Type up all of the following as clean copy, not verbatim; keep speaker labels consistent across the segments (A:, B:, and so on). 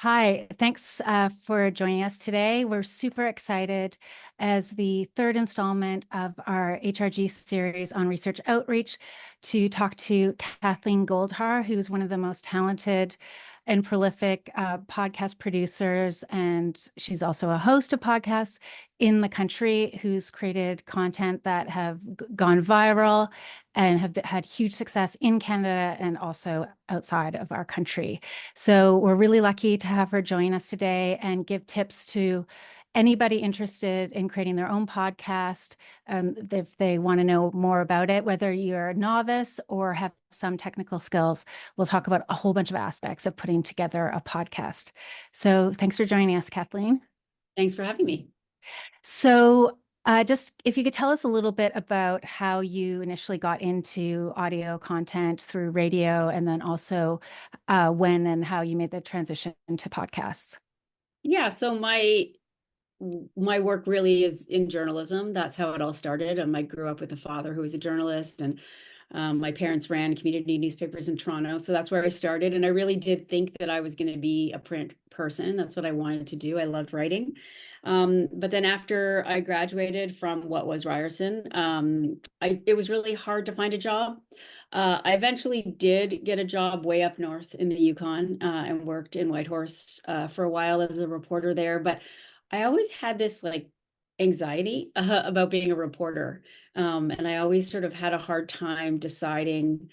A: Hi, thanks for joining us today. We're super excited as the third installment of our HRG series on research outreach to talk to Kathleen Goldhar, who's one of the most talented and prolific podcast producers, and she's also a host of podcasts in the country who's created content that have gone viral and have had huge success in Canada and also outside of our country. So we're really lucky to have her join us today and give tips to anybody interested in creating their own podcast. If they want to know more about it, whether you're a novice or have some technical skills, we'll talk about a whole bunch of aspects of putting together a podcast. So thanks for joining us, Kathleen.
B: Thanks for having me.
A: So just if you could tell us a little bit about how you initially got into audio content through radio, and then also when and how you made the transition to podcasts.
B: Yeah, so my work really is in journalism. That's how it all started. I grew up with a father who was a journalist, and my parents ran community newspapers in Toronto. So that's where I started. And I really did think that I was going to be a print person. That's what I wanted to do. I loved writing. But then after I graduated from what was Ryerson, it was really hard to find a job. I eventually did get a job way up north in the Yukon and worked in Whitehorse for a while as a reporter there. But I always had this like anxiety about being a reporter. And I always sort of had a hard time deciding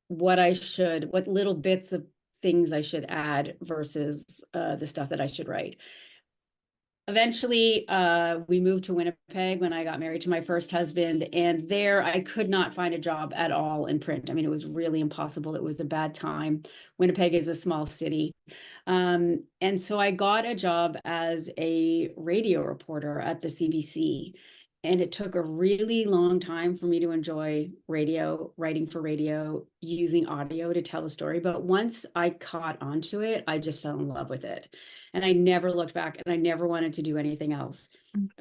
B: what little bits of things I should add versus the stuff that I should write. Eventually, we moved to Winnipeg when I got married to my first husband, and there I could not find a job at all in print. I mean, it was really impossible. It was a bad time. Winnipeg is a small city. And so I got a job as a radio reporter at the CBC. And it took a really long time for me to enjoy radio, writing for radio, using audio to tell a story. But once I caught onto it, I just fell in love with it. And I never looked back, and I never wanted to do anything else.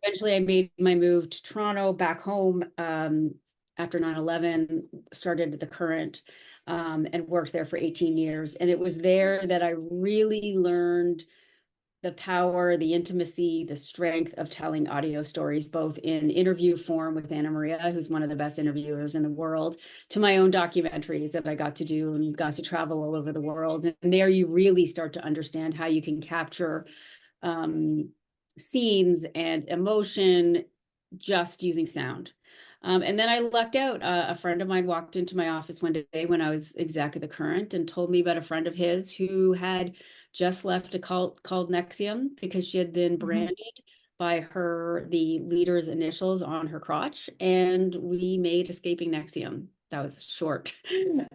B: Eventually, I made my move to Toronto, back home, after 9/11, started the Current, and worked there for 18 years. And it was there that I really learned the power, the intimacy, the strength of telling audio stories, both in interview form with Anna Maria, who's one of the best interviewers in the world, to my own documentaries that I got to do and got to travel all over the world. And there you really start to understand how you can capture scenes and emotion just using sound. And then I lucked out. A friend of mine walked into my office one day when I was exec of the Current and told me about a friend of his who had just left a cult called Nexium because she had been branded by the leader's initials on her crotch. And we made Escaping Nexium. That was a short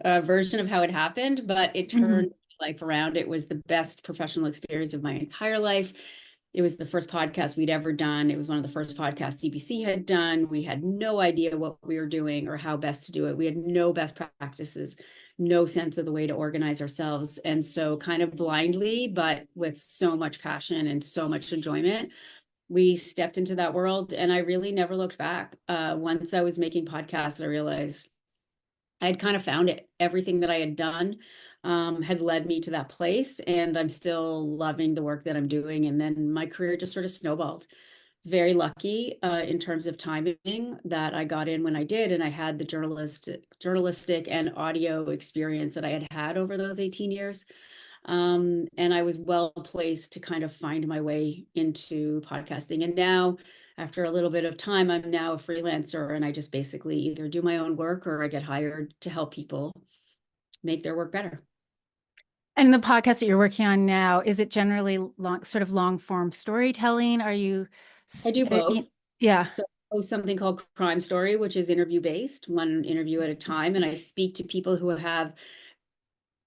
B: version of how it happened, but it turned life around. It was the best professional experience of my entire life. It was the first podcast we'd ever done. It was one of the first podcasts CBC had done. We had no idea what we were doing or how best to do it. We had no best practices, no sense of the way to organize ourselves. And so kind of blindly, but with so much passion and so much enjoyment, we stepped into that world. And I really never looked back. Once I was making podcasts, I realized I had kind of found it. Everything that I had done had led me to that place, and I'm still loving the work that I'm doing. And then my career just sort of snowballed. Very lucky in terms of timing that I got in when I did, and I had the journalistic and audio experience that I had had over those 18 years. And I was well placed to kind of find my way into podcasting. And now, after a little bit of time, I'm now a freelancer, and I just basically either do my own work or I get hired to help people make their work better.
A: And the podcast that you're working on now, is it generally sort of long form storytelling? Are you,
B: I do both.
A: yeah.
B: So I host something called Crime Story, which is interview based, one interview at a time. And I speak to people who have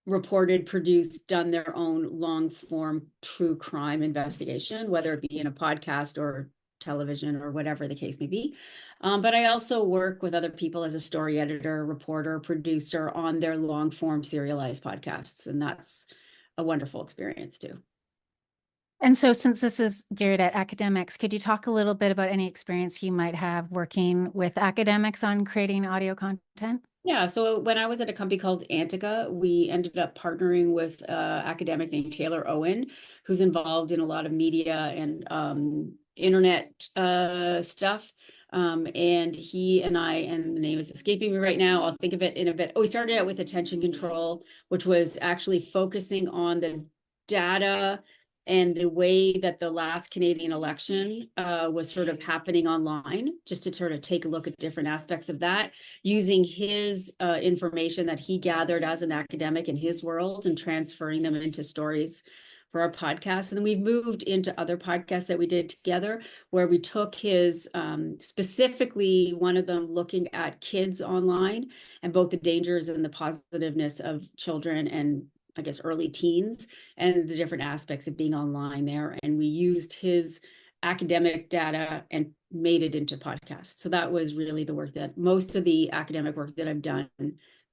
B: reported, produced, done their own long form true crime investigation, whether it be in a podcast or television or whatever the case may be. But I also work with other people as a story editor, reporter, producer on their long form serialized podcasts. And that's a wonderful experience too.
A: And so since this is geared at academics, could you talk a little bit about any experience you might have working with academics on creating audio content?
B: Yeah, so when I was at a company called Antica, we ended up partnering with academic named Taylor Owen, who's involved in a lot of media and internet stuff. And he and I, and the name is escaping me right now, I'll think of it in a bit. Oh, we started out with attention control, which was actually focusing on the data and the way that the last Canadian election was sort of happening online, just to sort of take a look at different aspects of that using his information that he gathered as an academic in his world and transferring them into stories for our podcast. And then we've moved into other podcasts that we did together where we took his specifically one of them looking at kids online and both the dangers and the positiveness of children and I guess early teens and the different aspects of being online there. And we used his academic data and made it into podcasts. So that was really the work that most of the academic work that I've done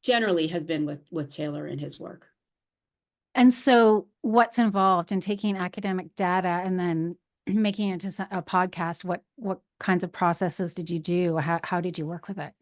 B: generally has been with Taylor and his work.
A: And so what's involved in taking academic data and then making it into a podcast? What kinds of processes did you do? How did you work with it?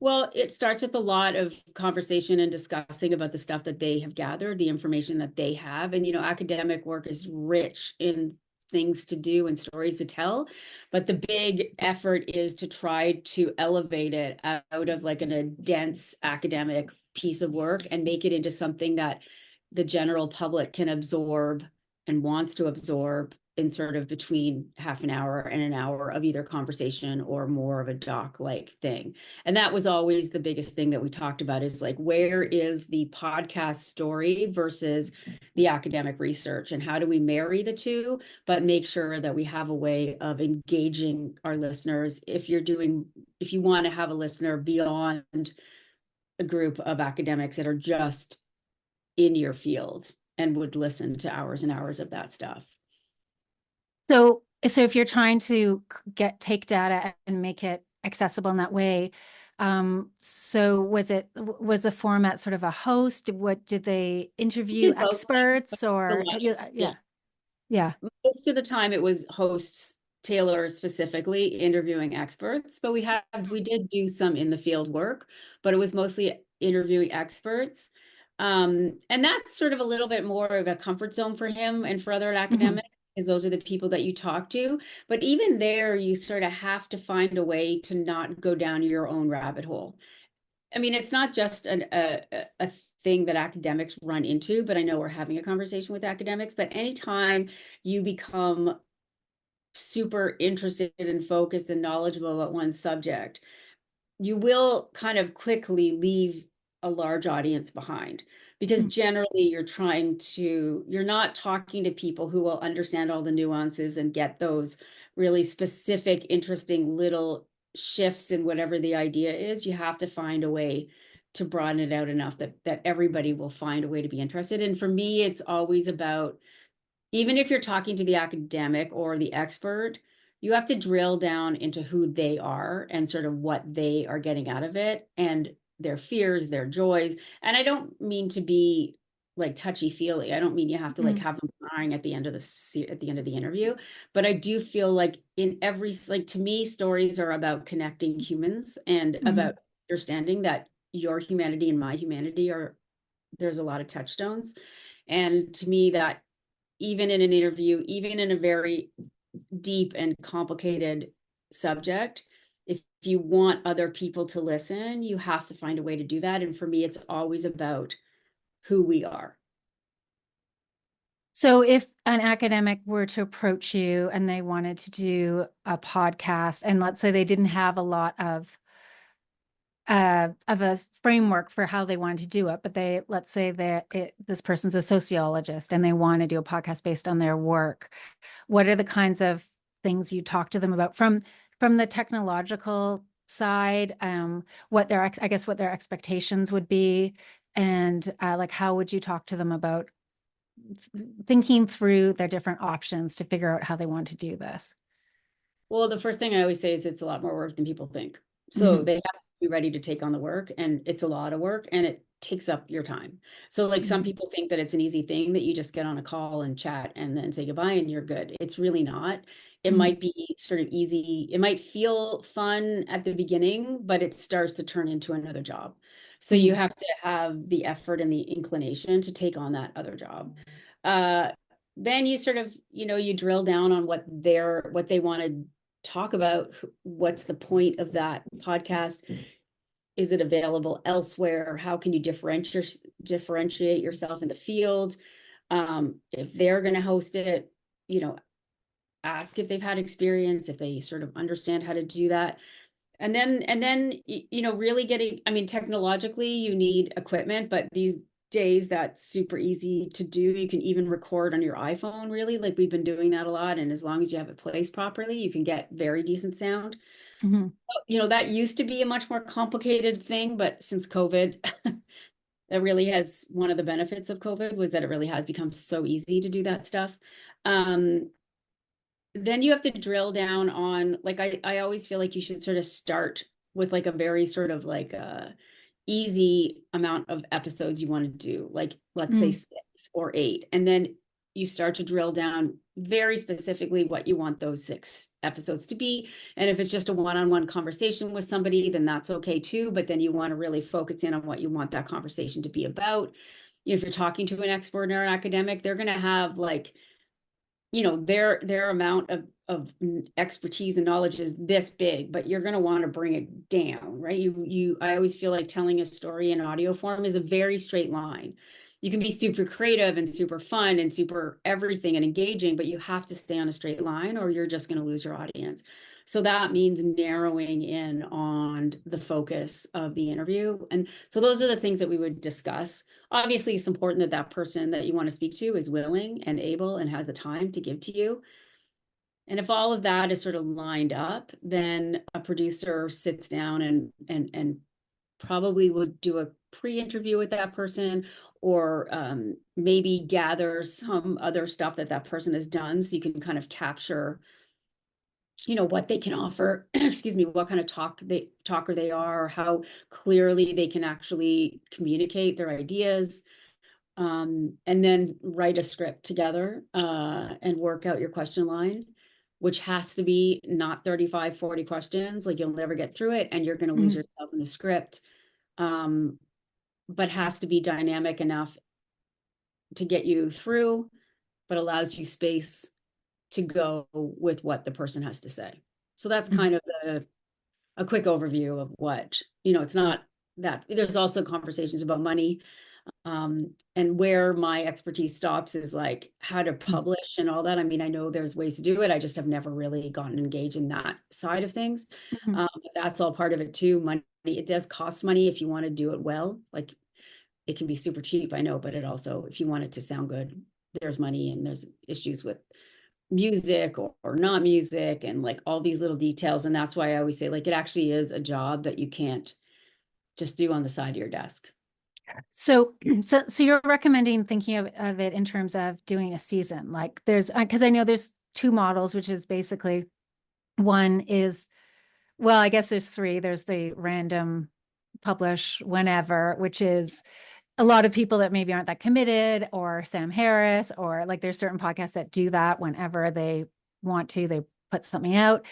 B: Well, it starts with a lot of conversation and discussing about the stuff that they have gathered, the information that they have. And, academic work is rich in things to do and stories to tell. But the big effort is to try to elevate it out of like a dense academic piece of work and make it into something that the general public can absorb and wants to absorb in sort of between half an hour and an hour of either conversation or more of a doc like thing. And that was always the biggest thing that we talked about is like, where is the podcast story versus the academic research? And how do we marry the two, but make sure that we have a way of engaging our listeners if you want to have a listener beyond a group of academics that are just in your field and would listen to hours and hours of that stuff.
A: So if you're trying to take data and make it accessible in that way, so was the format sort of a host? What did they interview
B: Do both
A: experts or
B: yeah.
A: yeah.
B: Most of the time it was hosts Taylor specifically interviewing experts, but we did do some in the field work, but it was mostly interviewing experts. And that's sort of a little bit more of a comfort zone for him and for other
A: Mhm.
B: academics, because those are the people that you talk to. But even there, you sort of have to find a way to not go down your own rabbit hole. I mean, it's not just a thing that academics run into, but I know we're having a conversation with academics. But anytime you become super interested and focused and knowledgeable about one subject, you will kind of quickly leave a large audience behind because generally you're not talking to people who will understand all the nuances and get those really specific, interesting little shifts in whatever the idea is. You have to find a way to broaden it out enough that everybody will find a way to be interested. And for me, it's always about even if you're talking to the academic or the expert, you have to drill down into who they are and sort of what they are getting out of it and their fears, their joys. And I don't mean to be like touchy feely. I don't mean you have to like
A: Mhm.
B: have them crying at the end of the interview, but I do feel like in every like to me stories are about connecting humans and about
A: Mhm.
B: understanding that your humanity and my humanity are there's a lot of touchstones. And to me that even in an interview, even in a very deep and complicated subject, if you want other people to listen, you have to find a way to do that. And for me, it's always about who we are.
A: So if an academic were to approach you and they wanted to do a podcast, and let's say they didn't have a lot of a framework for how they wanted to do it, but let's say that this person's a sociologist and they want to do a podcast based on their work. What are the kinds of things you talk to them about from the technological side? I guess what their expectations would be, and like how would you talk to them about thinking through their different options to figure out how they want to do this?
B: Well, the first thing I always say is it's a lot more work than people think. So
A: Mhm.
B: they have to be ready to take on the work, and it's a lot of work, and it takes up your time. So like some
A: Mhm.
B: people think that it's an easy thing that you just get on a call and chat and then say goodbye and you're good. It's really not. It
A: Mhm.
B: might be sort of easy. It might feel fun at the beginning, but it starts to turn into another job. So you
A: Mhm.
B: have to have the effort and the inclination to take on that other job. Uh, then you sort of, you drill down on what they want to talk about. What's the point of that podcast? Is it available elsewhere? How can you differentiate yourself in the field? If they're going to host it, you know, ask if they've had experience, if they sort of understand how to do that. And then really getting, I mean, technologically, you need equipment, but these days that's super easy to do. You can even record on your iPhone, really. Like we've been doing that a lot. And as long as you have it placed properly, you can get very decent sound.
A: Mhm.
B: That used to be a much more complicated thing, but since COVID, that really has one of the benefits of COVID was that it really has become so easy to do that stuff. Um, then you have to drill down on like I always feel like you should sort of start with like a very sort of like easy amount of episodes you want to do, like let's say
A: Mhm.
B: 6 or 8, and then you start to drill down very specifically what you want those 6 episodes to be. And if it's just a one-on-one conversation with somebody, then that's okay too. But then you want to really focus in on what you want that conversation to be about. If you're talking to an expert or an academic, they're going to have like their amount of expertise and knowledge is this big, but you're going to want to bring it down, right? I always feel like telling a story in audio form is a very straight line. You can be super creative and super fun and super everything and engaging, but you have to stay on a straight line or you're just going to lose your audience. So that means narrowing in on the focus of the interview. And so those are the things that we would discuss. Obviously, it's important that that person that you want to speak to is willing and able and has the time to give to you. And if all of that is sort of lined up, then a producer sits down and probably would do a pre-interview with that person, or maybe gather some other stuff that that person has done, so you can kind of capture what they can offer. Excuse me, what kind of talker they are, or how clearly they can actually communicate their ideas, and then write a script together and work out your question line, which has to be not 35, 40 questions. Like you'll never get through it and you're going to lose
A: Mhm.
B: yourself in the script, um, but has to be dynamic enough to get you through, but allows you space to go with what the person has to say. So that's
A: Mhm.
B: kind of a quick overview of what, it's not that there's also conversations about money. And where my expertise stops is like how to
A: Mhm.
B: publish and all that. I mean, I know there's ways to do it. I just have never really gotten engaged in that side of things.
A: Mhm.
B: But that's all part of it too. Money, it does cost money if you want to do it well. Like it can be super cheap, I know, but it also, if you want it to sound good, there's money and there's issues with music or not music and like all these little details. And that's why I always say like it actually is a job that you can't just do on the side of your desk.
A: So, so you're recommending thinking of it in terms of doing a season. Like there's, because I know there's two models, which is basically one is, well, I guess there's three. There's the random publish whenever, which is a lot of people that maybe aren't that committed, or Sam Harris, or like there's certain podcasts that do that whenever they want to, they put something out.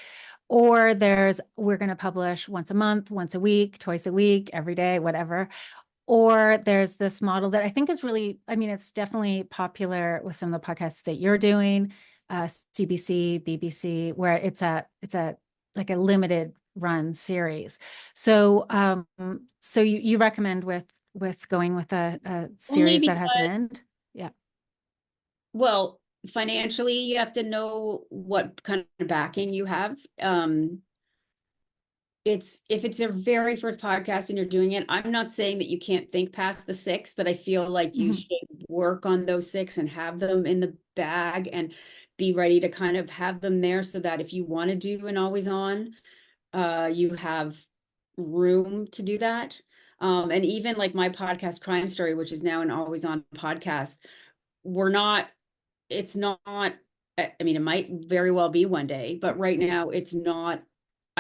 A: Or there's, we're going to publish once a month, once a week, twice a week, every day, whatever. Or there's this model that I think is really, I mean, it's definitely popular with some of the podcasts that you're doing, CBC, BBC, where it's a like a limited run series. So, so you recommend with going with a
B: Only
A: series that has an
B: because,
A: end? Yeah.
B: well, financially, you have to know what kind of backing you have. It's if it's your very first podcast and you're doing it, I'm not saying that you can't think past the 6, but I feel like you
A: Mhm.
B: should work on those 6 and have them in the bag and be ready to kind of have them there so that if you want to do an always on, you have room to do that. And even like my podcast Crime Story, which is now an always on podcast, we're not it's not, I mean, it might very well be one day, but right now it's not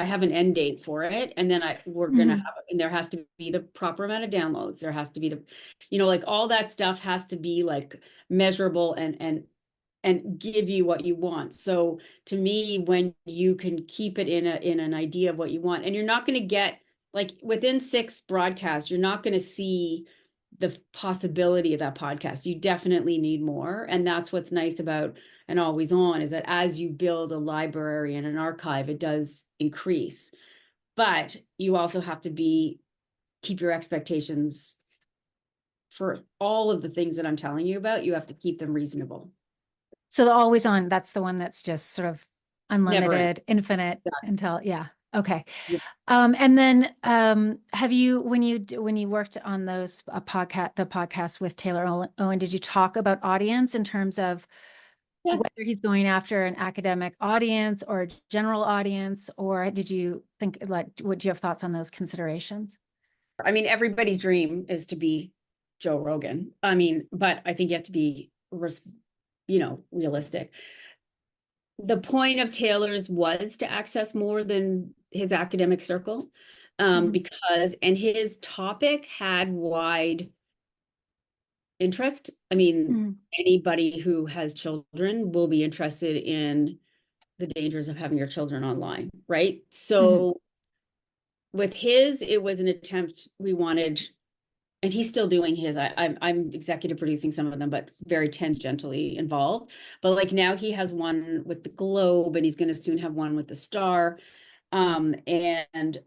B: I have an end date for it, and then we're gonna
A: Mhm.
B: have, and there has to be the proper amount of downloads. There has to be the, like all that stuff has to be like measurable and give you what you want. So to me, when you can keep it in an idea of what you want, and you're not going to get like within 6 broadcasts, you're not going to see the possibility of that podcast. You definitely need more. And that's what's nice about an always on, is that as you build a library and an archive, it does increase. But you also have to keep your expectations for all of the things that I'm telling you about. You have to keep them reasonable.
A: So the always on, that's the one that's just sort of
B: Never end.
A: unlimited, infinite until, yeah. Okay.
B: Yeah.
A: And then have you, when you worked on those the podcast with Taylor Owen, did you talk about audience in terms of
B: Yeah.
A: whether he's going after an academic audience or a general audience, or did you think, like, would you have thoughts on those considerations?
B: I mean, everybody's dream is to be Joe Rogan. I mean, but I think you have to be, realistic. The point of Taylor's was to access more than his academic circle,
A: Mhm.
B: because, and his topic had wide interest. I mean,
A: Mhm.
B: anybody who has children will be interested in the dangers of having your children online, right?
A: Mhm.
B: So with his, it was an attempt, we wanted, and he's still doing his. I'm executive producing some of them, but very tangentially involved. But like now he has one with the Globe, and he's going to soon have one with the Star. And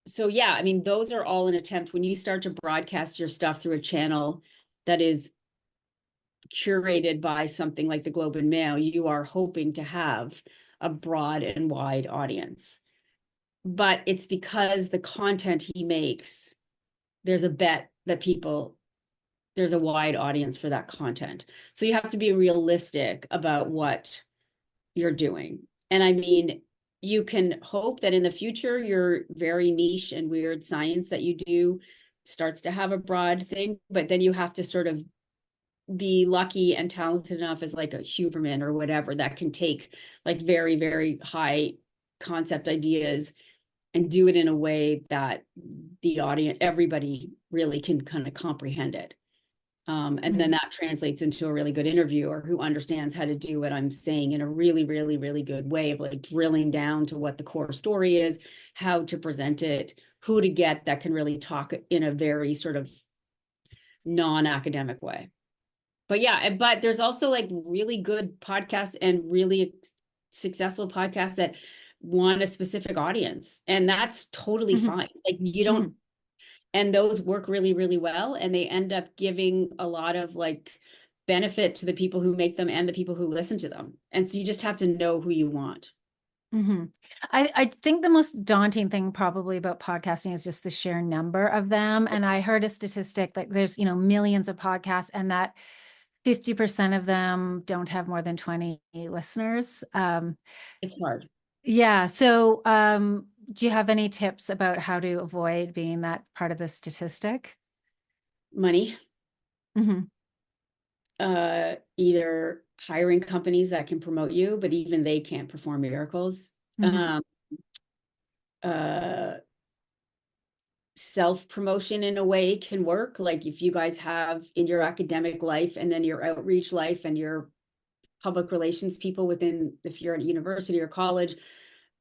B: so yeah, I mean, those are all an attempt when you start to broadcast your stuff through a channel that is curated by something like the Globe and Mail. You are hoping to have a broad and wide audience, but it's because the content he makes, there's a bet that there's a wide audience for that content. So you have to be realistic about what you're doing. And I mean, you can hope that in the future, your very niche and weird science that you do starts to have a broad thing, but then you have to sort of be lucky and talented enough as like a Huberman or whatever that can take like very, very high concept ideas and do it in a way that the audience, everybody really can kind of comprehend it. And then
A: Mhm.
B: that translates into a really good interviewer who understands how to do what I'm saying in a really, really, really good way of like drilling down to what the core story is, how to present it, who to get that can really talk in a very sort of non-academic way. But yeah, but there's also like really good podcasts and really successful podcasts that want a specific audience. And that's totally
A: Mhm.
B: fine. Like you don't,
A: Mhm.
B: and those work really, really well. And they end up giving a lot of like benefit to the people who make them and the people who listen to them. And so you just have to know who you want.
A: Mhm. I think the most daunting thing probably about podcasting is just the sheer number of them. And I heard a statistic like there's, millions of podcasts and that 50% of them don't have more than 20 listeners.
B: It's hard.
A: Yeah. So, do you have any tips about how to avoid being that part of the statistic?
B: Money,
A: Hmm.
B: either hiring companies that can promote you, but even they can't perform miracles.
A: Hmm.
B: Um, uh, self-promotion in a way can work. Like if you guys have in your academic life and then your outreach life and your public relations people within, if you're at university or college,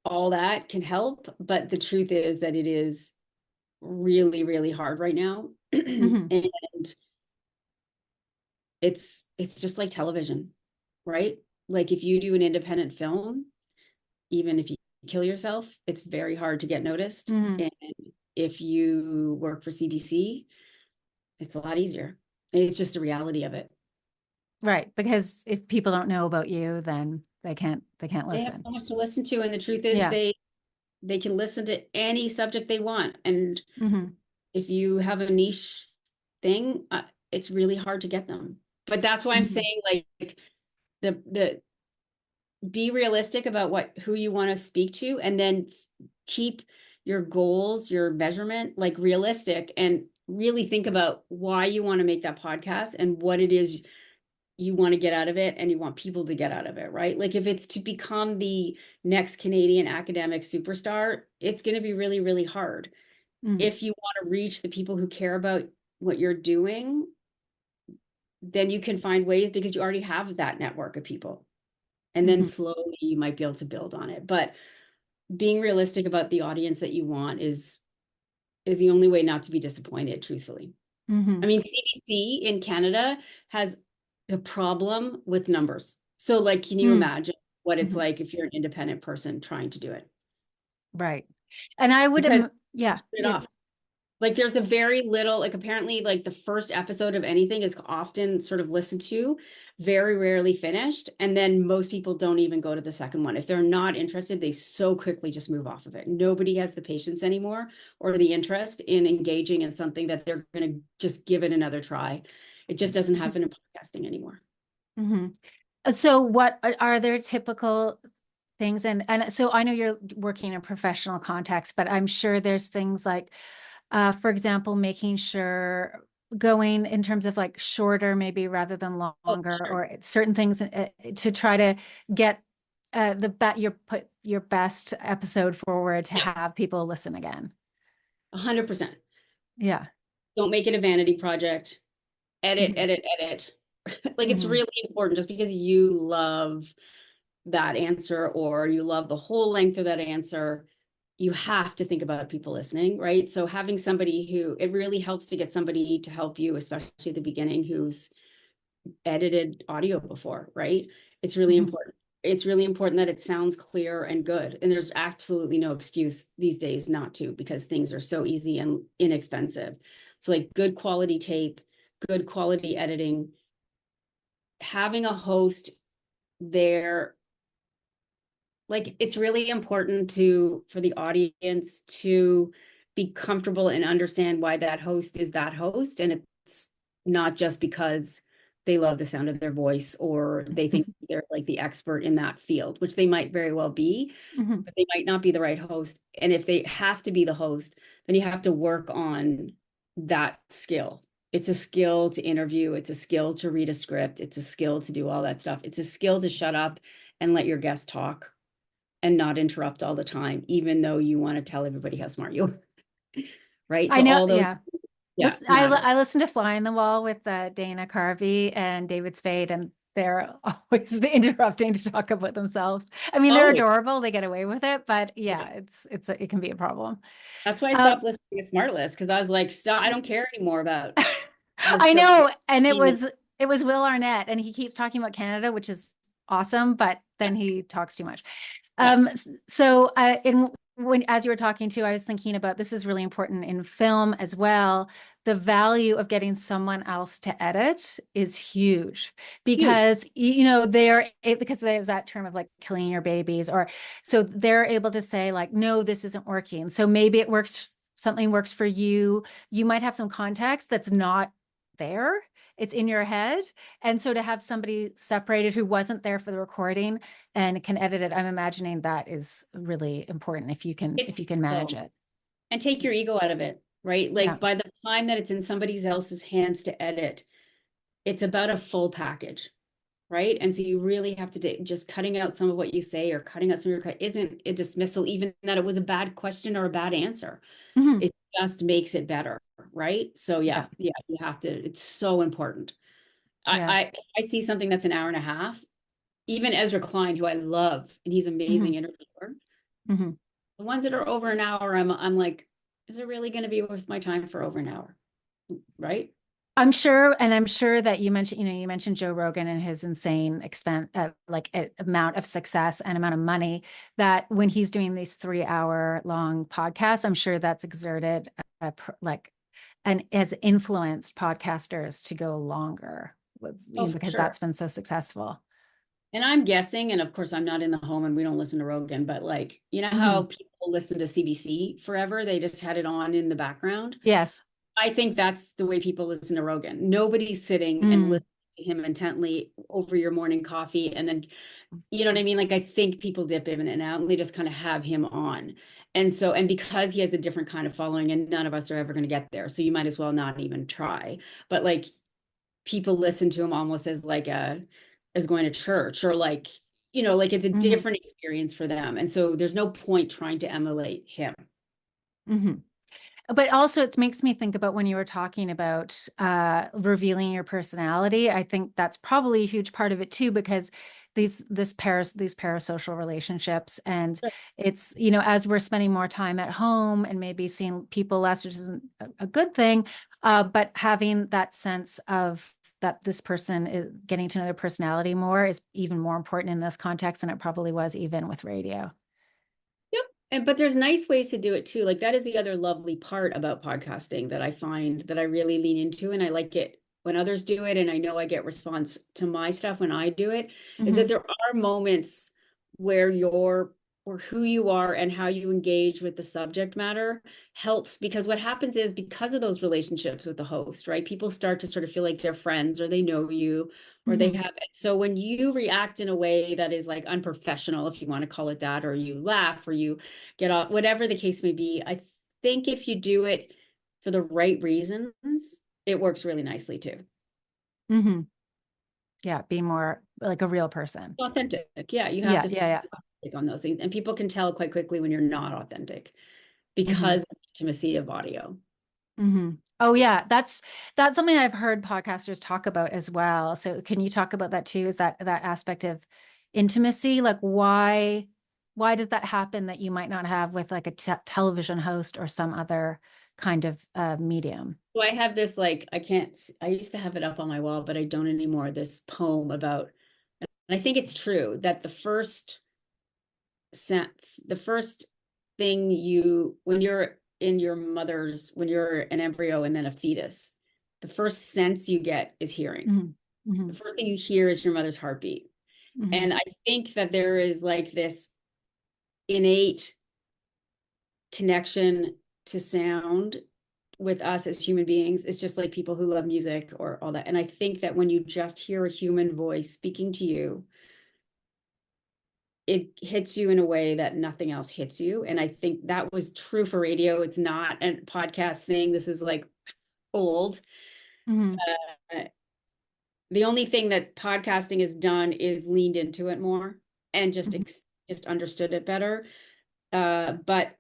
B: all that can help. But the truth is that it is really, really hard right now.
A: Hmm.
B: And it's just like television, right? Like if you do an independent film, even if you kill yourself, it's very hard to get noticed.
A: Hmm.
B: And if you work for CBC, it's a lot easier. It's just the reality of it.
A: Right. Because if people don't know about you, then they can't
B: They have
A: listen.
B: so much to listen to, and the truth is
A: Yeah.
B: they can listen to any subject they want. And
A: Hmm.
B: if you have a niche thing, it's really hard to get them. But that's why I'm
A: Hmm.
B: saying like the be realistic about who you want to speak to, and then keep your goals, your measurement like realistic, and really think about why you want to make that podcast and what it is you want to get out of it and you want people to get out of it, right? Like if it's to become the next Canadian academic superstar, it's going to be really, really hard.
A: Mm,
B: If you want to reach the people who care about what you're doing, then you can find ways because you already have that network of people. And then
A: mhm,
B: slowly you might be able to build on it. But being realistic about the audience that you want is the only way not to be disappointed, truthfully. I
A: mhm,
B: mean, CBC in Canada has a problem with numbers. So, like, can you
A: mm,
B: imagine what it's
A: mhm.
B: like if you're an independent person trying to do it?
A: Right. And I would,
B: Because
A: yeah,
B: it
A: yeah.
B: off. Like, there's a very little, like, apparently, like, the first episode of anything is often sort of listened to, very rarely finished. And then most people don't even go to the second one. If they're not interested, they so quickly just move off of it. Nobody has the patience anymore or the interest in engaging in something that they're going to just give it another try. It just doesn't happen in podcasting anymore.
A: Mhm. So what are there typical things? And so I know you're working in a professional context, but I'm sure there's things like, for example, making sure going in terms of like shorter, maybe rather than
B: Oh,
A: longer,
B: sure.
A: or certain things to try to get your best episode forward to
B: Yeah,
A: have people listen again.
B: 100%.
A: Yeah.
B: Don't make it a vanity project. Edit,
A: Hmm.
B: edit, edit. Like it's
A: Hmm.
B: really important just because you love that answer or you love the whole length of that answer, you have to think about people listening, right? So having somebody who it really helps to get somebody to help you, especially at the beginning, who's edited audio before, right? It's really
A: Hmm.
B: important. It's really important that it sounds clear and good. And there's absolutely no excuse these days not to because things are so easy and inexpensive. So like good quality tape, good quality editing, having a host there, like it's really important to for the audience to be comfortable and understand why that host is that host, and it's not just because they love the sound of their voice or they think they're like the expert in that field, which they might very well be,
A: Hmm.
B: but they might not be the right host. And if they have to be the host, then you have to work on that skill. It's a skill to interview, it's a skill to read a script, it's a skill to do all that stuff. It's a skill to shut up and let your guest talk and not interrupt all the time, even though you want to tell everybody how smart you are. Right.
A: I
B: So
A: know.
B: all those,
A: Yeah.
B: yeah,
A: Listen,
B: matter.
A: I listened to Fly in the Wall with Dana Carvey and David Spade, and they're always interrupting to talk about themselves. I mean, they're
B: Always.
A: adorable; they get away with it, but
B: Yeah.
A: yeah, it can be a problem.
B: That's why I
A: Um,
B: stopped listening to Smart List because I was like, stop, I don't care anymore about the
A: I
B: silly
A: know, and
B: thing.
A: it was Will Arnett, and he keeps talking about Canada, which is awesome, but
B: Yeah.
A: then he talks too much.
B: Yeah.
A: So in when as you were talking to, I was thinking about this is really important in film as well. The value of getting someone else to edit is huge
B: Huge.
A: because because there's that term of like killing your babies, or so they're able to say like, no, this isn't working. So maybe it works, something works for you. You might have some context that's not there. It's in your head. And so to have somebody separated who wasn't there for the recording and can edit it, I'm imagining that is really important if you
B: It's
A: can manage
B: so,
A: it.
B: and take your ego out of it, right?
A: Yeah.
B: Like by the time that it's in somebody else's hands to edit, it's about a full package. Right. And so you really have to just cutting out some of what you say or cutting out some of your isn't a dismissal, even that it was a bad question or a bad answer.
A: Hmm.
B: It just makes it better. Right. So
A: Yeah.
B: yeah, yeah, you have to, it's so important. I,
A: Yeah.
B: I I see something that's an hour and a half, even Ezra Klein, who I love, and he's an amazing
A: Hmm.
B: interviewer.
A: Hmm.
B: The ones that are over an hour, I'm like, is it really going to be worth my time for over an hour? Right.
A: I'm sure that you mentioned Joe Rogan and his insane expense, amount of success and amount of money that when he's doing these 3 hour long podcasts, I'm sure that's exerted like and has influenced podcasters to go longer
B: Oh, for
A: because
B: sure.
A: that's been so successful.
B: And I'm guessing, and of course, I'm not in the home and we don't listen to Rogan, but like, you know how
A: Hmm.
B: people listen to CBC forever? They just had it on in the background.
A: Yes.
B: I think that's the way people listen to Rogan. Nobody's sitting and
A: Mm.
B: listening to him intently over your morning coffee. And then, you know what I mean? Like, I think people dip in and out and they just kind of have him on. And so, and because he has a different kind of following, and none of us are ever going to get there. So you might as well not even try. But like, people listen to him almost as like as going to church, or like, like it's a
A: Hmm.
B: different experience for them. And so there's no point trying to emulate him.
A: Hmm. But also, it makes me think about when you were talking about revealing your personality. I think that's probably a huge part of it too, because these parasocial relationships, and it's, as we're spending more time at home and maybe seeing people less, which isn't a good thing, but having that sense of that this person is getting to know their personality more is even more important in this context than it probably was even with radio.
B: Yep. And but there's nice ways to do it too. Like that is the other lovely part about podcasting that I find that I really lean into, and I like it when others do it, and I know I get response to my stuff when I do it, is that
A: Hmm.
B: there are moments where you're or who you are and how you engage with the subject matter helps, because what happens is, because of those relationships with the host, right? People start to sort of feel like they're friends, or they know you, or they
A: Hmm.
B: have it. So when you react in a way that is like unprofessional, if you want to call it that, or you laugh, or you get off, whatever the case may be, I think if you do it for the right reasons, it works really nicely too.
A: Hmm. Yeah, be more like a real person.
B: Authentic. Yeah, you have
A: Yeah,
B: to
A: yeah, yeah.
B: focus on those things. And people can tell quite quickly when you're not authentic
A: Hmm.
B: because of the intimacy of audio.
A: Hmm. Oh yeah, that's something I've heard podcasters talk about as well. So can you talk about that too? Is that aspect of intimacy? Like why does that happen that you might not have with like a television host or some other kind of medium?
B: So I have this, like, I used to have it up on my wall, but I don't anymore. This poem about, and I think it's true, that sen- the first thing when you're in your mother's, when you're an embryo and then a fetus, the first sense you get is hearing.
A: Hmm.
B: The
A: Hmm.
B: first thing you hear is your mother's heartbeat.
A: Hmm.
B: And I think that there is like this innate connection to sound with us as human beings. It's just like people who love music or all that. And I think that when you just hear a human voice speaking to you, it hits you in a way that nothing else hits you. And I think that was true for radio. It's not a podcast thing. This is like old.
A: Hmm.
B: Uh, the only thing that podcasting has done is leaned into it more and just understood it better. But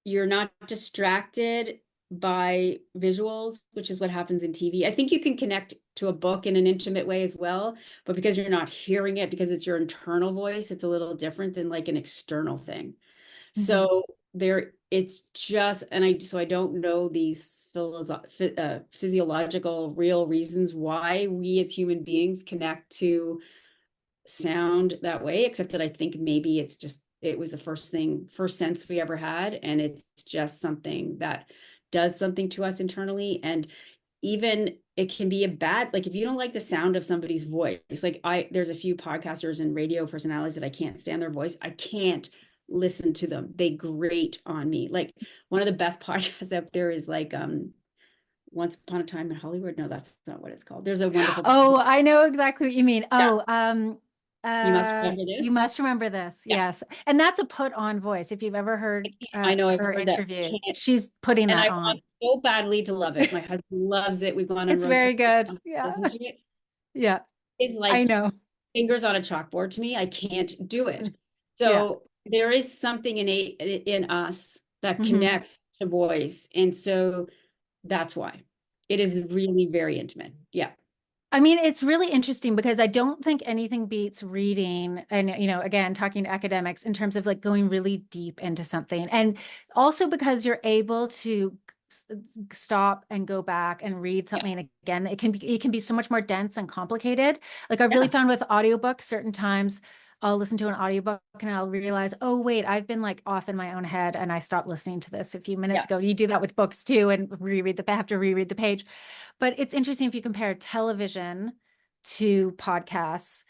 B: you're not distracted by visuals, which is what happens in TV. I think you can connect to a book in an intimate way as well, but because you're not hearing it, because it's your internal voice, it's a little different than like an external thing.
A: Hmm.
B: So it's just, and I don't know these physiological real reasons why we as human beings connect to sound that way, except that I think maybe it was the first sense we ever had, and it's just something that does something to us internally. And even it can be a bad, like if you don't like the sound of somebody's voice, like there's a few podcasters and radio personalities that I can't stand their voice. I can't listen to them. They grate on me. Like one of the best podcasts out there is like Once Upon a Time in Hollywood. No, that's not what it's called. There's a wonderful,
A: Oh, I know exactly what you mean.
B: yeah,
A: Oh,
B: you must remember
A: you
B: this.
A: must remember this.
B: Yeah.
A: Yes. And that's a put on voice. If you've ever heard
B: I know, I've
A: her
B: heard that. I
A: interview,
B: can't,
A: she's putting
B: and I
A: that
B: want
A: on.
B: so badly to love it. My husband loves it. We've gone on
A: It's
B: road
A: very
B: trips,
A: good. Yeah.
B: listen to it.
A: Yeah.
B: It's
A: I
B: like
A: know.
B: fingers on a chalkboard to me. I can't do it.
A: Yeah.
B: So there is something innate in us that
A: Hmm.
B: connects to voice. And so that's why it is really very intimate. Yeah.
A: I mean, it's really interesting because I don't think anything beats reading and, again, talking to academics in terms of like going really deep into something. And also because you're able to stop and go back and read
B: Yeah.
A: something again. It can be so much more dense and complicated. Like I really
B: Yeah.
A: found with audiobooks, certain times I'll listen to an audiobook and I'll realize, oh, wait, I've been like off in my own head and I stopped listening to this a few minutes
B: Yeah.
A: ago. You do that with books too and have to reread the page. But it's interesting if you compare television to podcasts,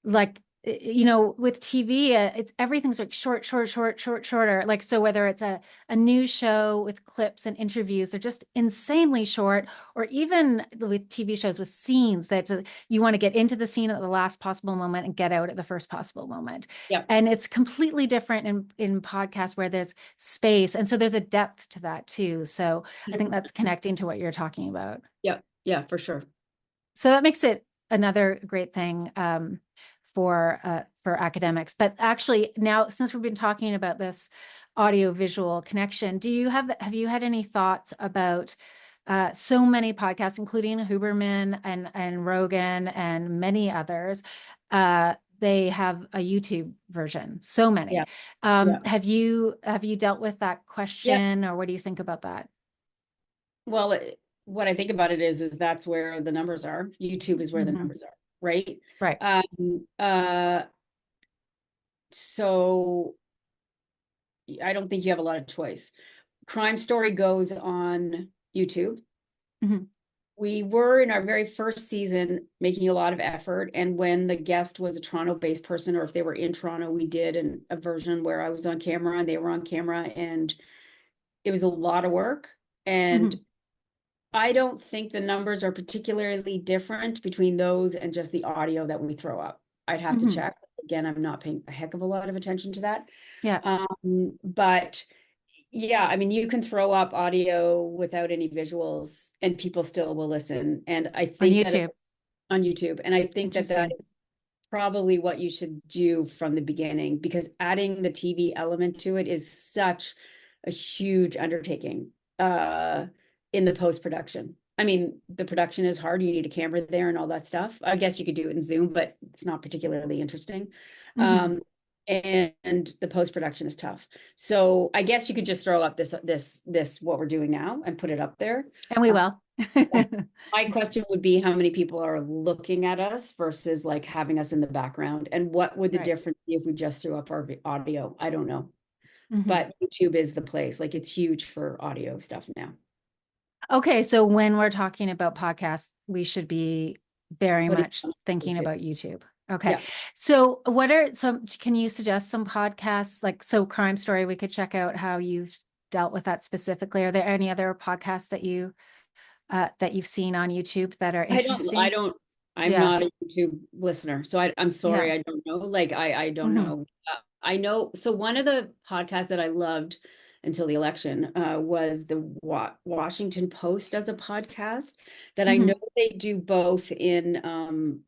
A: like, with TV, it's everything's like shorter. Like, so whether it's a news show with clips and interviews, they're just insanely short, or even with TV shows with scenes that you want to get into the scene at the last possible moment and get out at the first possible moment.
B: Yeah.
A: And it's completely different in podcasts where there's space. And so there's a depth to that too. So I think that's
B: 100%.
A: connecting to what you're talking about.
B: Yeah. Yeah, for sure.
A: So that makes it another great thing for academics. But actually, now since we've been talking about this audio visual connection, have you had any thoughts about so many podcasts, including Huberman and Rogan and many others? They have a YouTube version. So
B: Yeah.
A: many.
B: Yeah.
A: Have you dealt with that
B: Yeah.
A: question, or what do you think about that?
B: Well, what I think about it is that's where the numbers are. YouTube is where the
A: Hmm.
B: numbers are, right?
A: Right.
B: Um, uh, so I don't think you have a lot of choice. Crime Story goes on YouTube.
A: Hmm.
B: We were in our very first season making a lot of effort. And when the guest was a Toronto-based person, or if they were in Toronto, we did a version where I was on camera and they were on camera, and it was a lot of work. And
A: Hmm.
B: I don't think the numbers are particularly different between those and just the audio that we throw up. I'd have to
A: Hmm.
B: check. Again, I'm not paying a heck of a lot of attention to that.
A: Yeah.
B: But yeah, I mean, you can throw up audio without any visuals and people still will listen. And I
A: On
B: think that
A: YouTube.
B: on YouTube, and I think that that
A: Interesting.
B: is probably what you should do from the beginning, because adding the TV element to it is such a huge undertaking in the post-production. I mean, the production is hard. You need a camera there and all that stuff. I guess you could do it in Zoom, but it's not particularly interesting.
A: Hmm.
B: Um, and the post-production is tough. So I guess you could just throw up this what we're doing now and put it up there.
A: And we
B: Uh,
A: will.
B: my question would be how many people are looking at us versus like having us in the background, and what would the
A: Right.
B: difference be if we just threw up our audio? I don't know,
A: Hmm.
B: but YouTube is the place. Like it's huge for audio stuff now.
A: Okay, so when we're talking about podcasts, we should be very
B: Putting
A: much
B: on
A: thinking
B: YouTube.
A: about YouTube. Okay.
B: Yeah,
A: So what are some, can you suggest some podcasts like, so Crime Story, we could check out how you've dealt with that specifically. Are there any other podcasts that you've seen on YouTube that are
B: I
A: interesting?
B: don't, I'm
A: Yeah.
B: not a YouTube listener, so I'm sorry,
A: Yeah.
B: I don't know. Like I don't
A: Hmm.
B: know. I know. So one of the podcasts that I loved until the election was the Washington Post as a podcast that I know
A: Hmm.
B: they do both in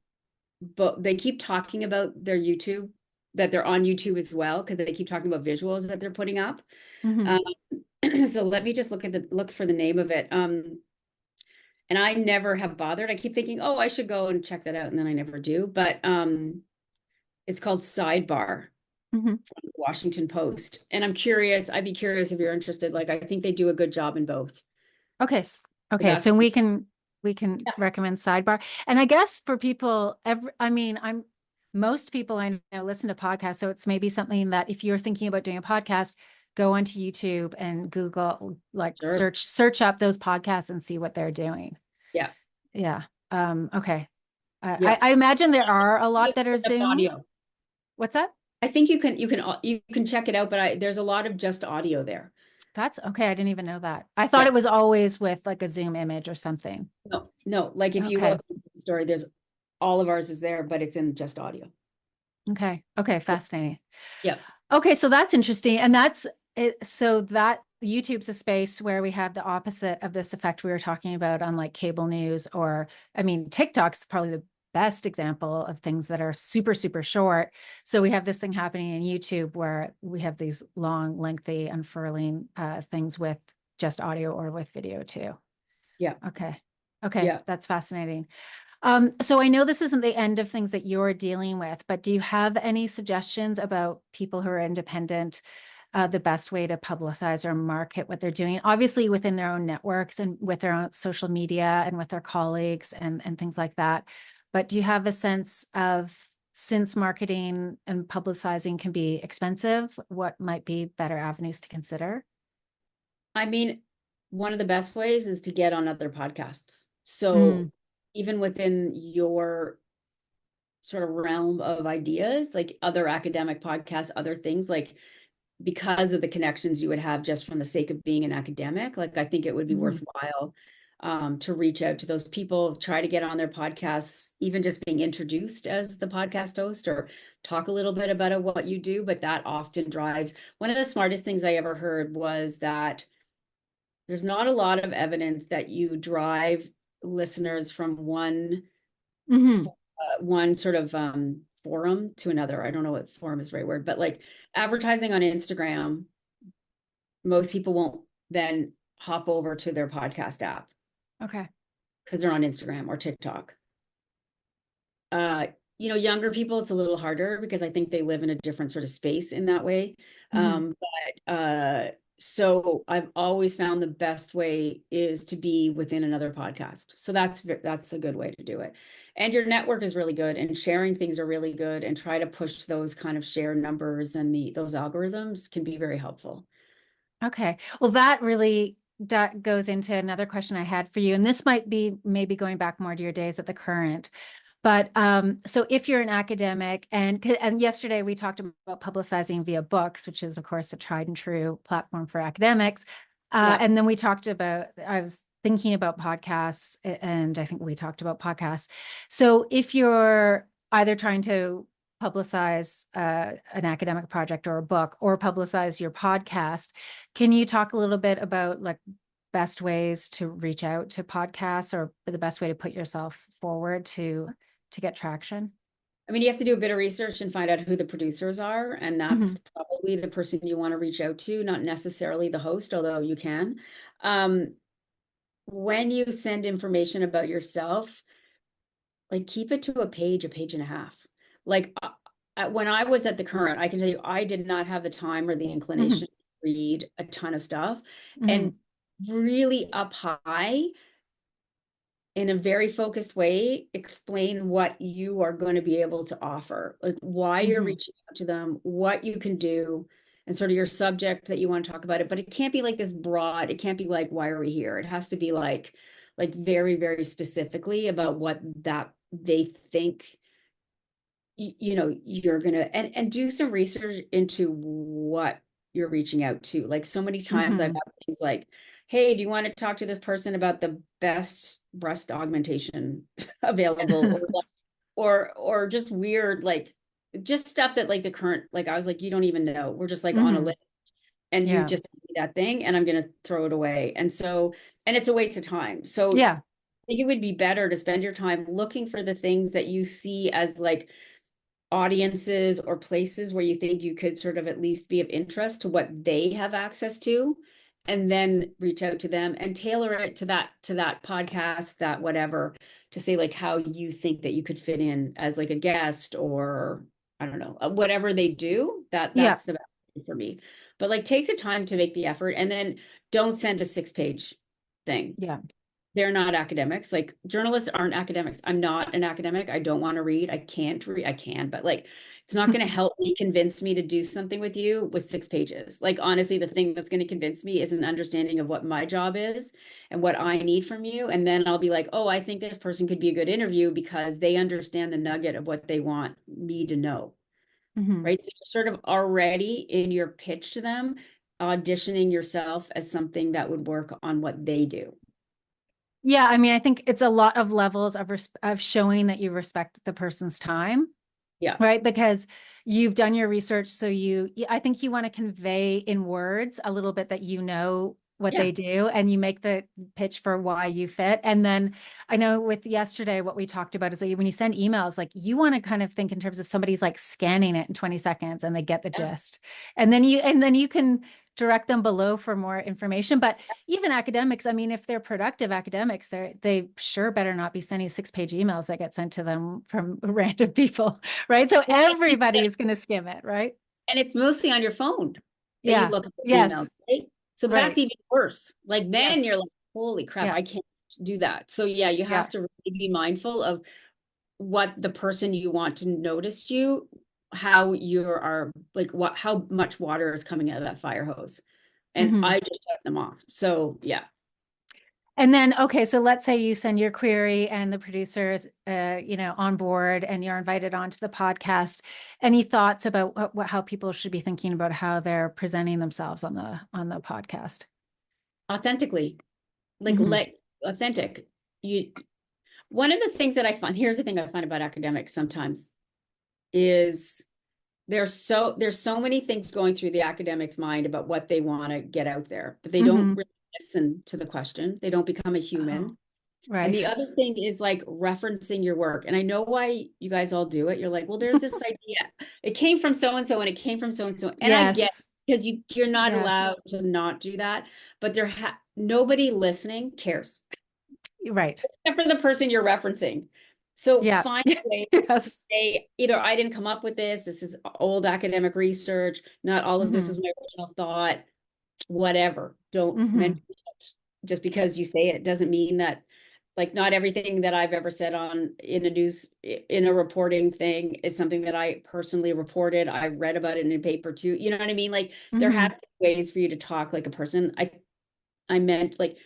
B: but they keep talking about their YouTube, that they're on YouTube as well, because they keep talking about visuals that they're putting up.
A: Hmm.
B: Um, so let me just look for the name of it. And I never have bothered. I keep thinking, oh, I should go and check that out, and then I never do. But it's called Sidebar
A: Hmm.
B: from the Washington Post, and I'm curious. I'd be curious if you're interested. Like, I think they do a good job in both.
A: Okay.
B: So
A: Okay.
B: that's
A: So we can
B: yeah,
A: recommend Sidebar. And I guess for people, I mean, most people I know listen to podcasts. So it's maybe something that if you're thinking about doing a podcast, go onto YouTube and Google, like
B: sure.
A: search up those podcasts and see what they're doing.
B: Yeah,
A: Yeah. Okay.
B: yeah.
A: I imagine there are a lot
B: Just
A: that are Zoom.
B: audio.
A: What's that?
B: I think you can check it out, but there's a lot of just audio there.
A: That's okay. I didn't even know that. I thought
B: Yeah.
A: it was always with like a Zoom image or something.
B: No, no. Like if you
A: Okay.
B: look at the story, there's all of ours is there, but it's in just audio.
A: Okay. Okay. Fascinating.
B: Yeah.
A: Okay, so that's interesting. And that's it. So that YouTube's a space where we have the opposite of this effect we were talking about on like cable news, or I mean, TikTok's probably the best example of things that are super, super short. So we have this thing happening in YouTube where we have these long, lengthy, unfurling things with just audio or with video too.
B: Yeah.
A: Okay. Okay,
B: Yeah.
A: that's fascinating. So I know this isn't the end of things that you're dealing with, but do you have any suggestions about people who are independent, the best way to publicize or market what they're doing? Obviously within their own networks and with their own social media and with their colleagues and things like that. But do you have a sense of, since marketing and publicizing can be expensive, what might be better avenues to consider?
B: I mean, one of the best ways is to get on other podcasts. So
A: Mm,
B: even within your sort of realm of ideas, like other academic podcasts, other things, like because of the connections you would have just from the sake of being an academic, like I think it would be
A: mhm,
B: worthwhile to reach out to those people, try to get on their podcasts, even just being introduced as the podcast host, or talk a little bit about what you do. But that often drives, one of the smartest things I ever heard was that there's not a lot of evidence that you drive listeners from one
A: Hmm.
B: one sort of forum to another. I don't know what forum is the right word, but like advertising on Instagram, most people won't then hop over to their podcast app
A: Okay.
B: because they're on Instagram or TikTok. Uh, younger people, it's a little harder because I think they live in a different sort of space in that way.
A: Hmm.
B: So I've always found the best way is to be within another podcast. So that's a good way to do it. And your network is really good and sharing things are really good and try to push those kind of share numbers and those algorithms can be very helpful.
A: Okay. Well, that really goes into another question I had for you. And this might be maybe going back more to your days at the Current. But so if you're an academic, and yesterday we talked about publicizing via books, which is of course a tried and true platform for academics.
B: Yeah.
A: And then we talked about, I was thinking about podcasts, and I think we talked about podcasts. So if you're either trying to publicize an academic project or a book, or publicize your podcast, can you talk a little bit about like best ways to reach out to podcasts, or the best way to put yourself forward to get traction?
B: I mean, you have to do a bit of research and find out who the producers are, and that's
A: Hmm.
B: probably the person you want to reach out to, not necessarily the host, although you can. Um, when you send information about yourself, like keep it to a page and a half. Like when I was at the Current, I can tell you, I did not have the time or the
A: Hmm.
B: inclination to read a ton of stuff,
A: Hmm.
B: and really up high in a very focused way, explain what you are going to be able to offer, like why you're
A: Hmm.
B: reaching out to them, what you can do, and sort of your subject that you want to talk about it. But it can't be like this broad. It can't be like, why are we here? It has to be like very, very specifically about what that they think you're gonna and do some research into what you're reaching out to. Like so many times I've
A: Hmm.
B: got things like, hey, do you want to talk to this person about the best breast augmentation available, or like or just weird like just stuff that like the Current, like I was like, you don't even know, we're just like on a
A: Hmm.
B: list and you
A: Yeah.
B: just see that thing and I'm gonna throw it away, and it's a waste of time. So
A: Yeah.
B: I think it would be better to spend your time looking for the things that you see as like audiences or places where you think you could sort of at least be of interest to what they have access to, and then reach out to them and tailor it to that podcast, that whatever, to say like how you think that you could fit in as like a guest, or I don't know, whatever they do,
A: Yeah.
B: that's the best thing for me. But like take the time to make the effort, and then don't send a 6 page thing.
A: Yeah.
B: They're not academics. Like journalists aren't academics. I'm not an academic. I don't want to read. I can't read. I can, but like it's not going to help me convince me to do something with you with 6 pages. Like honestly, the thing that's going to convince me is an understanding of what my job is and what I need from you. And then I'll be like, oh, I think this person could be a good interview because they understand the nugget of what they want me to know.
A: Hmm.
B: Right. So you're sort of already in your pitch to them, auditioning yourself as something that would work on what they do.
A: Yeah. I mean, I think it's a lot of levels of of showing that you respect the person's time.
B: Yeah.
A: Right, because you've done your research, so I think you want to convey in words a little bit that you know what
B: Yeah.
A: they do, and you make the pitch for why you fit. And then I know with yesterday, what we talked about is that when you send emails, like you want to kind of think in terms of somebody's like scanning it in 20 seconds and they get the
B: Yeah.
A: gist. And then you can direct them below for more information. But even academics, I mean, if they're productive academics, they sure better not be sending 6 page emails that get sent to them from random people, right? So
B: Well,
A: everybody is going to skim it, right?
B: and it's mostly on your phone that you
A: Yeah.
B: look at the
A: Yes.
B: emails, right? So that's
A: Right.
B: even worse. Like then
A: Yes.
B: you're like, holy crap,
A: Yeah.
B: I can't do that. So yeah, you
A: Yeah.
B: have to really be mindful of what the person you want to notice you, how you are like how much water is coming out of that fire hose. And
A: Hmm.
B: I just shut them off. So yeah.
A: And then, okay, so let's say you send your query and the producers, on board, and you're invited onto the podcast. Any thoughts about how people should be thinking about how they're presenting themselves on the podcast?
B: Authentically. Like
A: Hmm.
B: let authentic. You One of the things that I find, here's the thing I find about academics sometimes is there's so many things going through the academic's mind about what they want to get out there, but they don't
A: Hmm.
B: really listen to the question. They don't become a
A: Oh,
B: human. And
A: Right.
B: the other thing is like referencing your work. And I know why you guys all do it. You're like, well, there's this idea. It came from so and so and it came from so and so. And I get
A: Yes.
B: because you're not
A: Yeah.
B: allowed to not do that, but nobody listening cares
A: Right.
B: except for the person you're referencing. So
A: Yeah.
B: find a way to
A: Yes.
B: say either I didn't come up with this is old academic research, not all of this
A: Hmm.
B: is my original thought, whatever. Don't
A: Hmm.
B: mention it. Just because you say it doesn't mean that like not everything that I've ever said on in a reporting thing is something that I personally reported. I read about it in a paper too. You know what I mean? Like there have
A: Hmm.
B: to be ways for you to talk like a person. I meant like